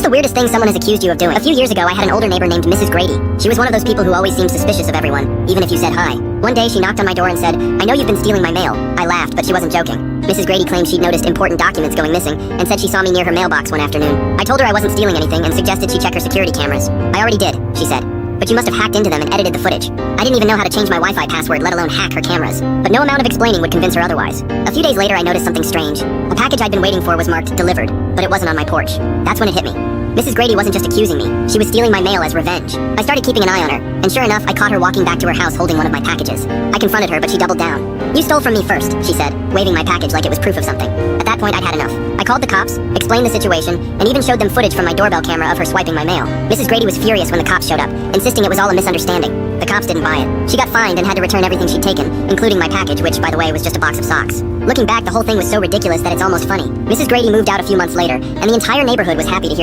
the weirdest thing someone has accused you of doing? A few years ago, I had an older neighbor named Mrs. Grady. She was one of those people who always seemed suspicious of everyone, even if you said hi. One day, she knocked on my door and said, "I know you've been stealing my mail." I laughed, but she wasn't joking. Mrs. Grady claimed she'd noticed important documents going missing and said she saw me near her mailbox one afternoon. I told her I wasn't stealing anything and suggested she check her security cameras. "I already did," she said. "But you must have hacked into them and edited the footage." I didn't even know how to change my Wi-Fi password, let alone hack her cameras. But no amount of explaining would convince her otherwise. A few days later, I noticed something strange. A package I'd been waiting for was marked delivered, but it wasn't on my porch. That's when it hit me. Mrs. Grady wasn't just accusing me, she was stealing my mail as revenge. I started keeping an eye on her, and sure enough, I caught her walking back to her house holding one of my packages. I confronted her, but she doubled down. "You stole from me first," she said, waving my package like it was proof of something. At that point, I'd had enough. I called the cops, explained the situation, and even showed them footage from my doorbell camera of her swiping my mail. Mrs. Grady was furious when the cops showed up, insisting it was all a misunderstanding. The cops didn't buy it. She got fined and had to return everything she'd taken, including my package, which, by the way, was just a box of socks. Looking back, the whole thing was so ridiculous that it's almost funny. Mrs. Grady moved out a few months later, and the entire neighborhood was happy to hear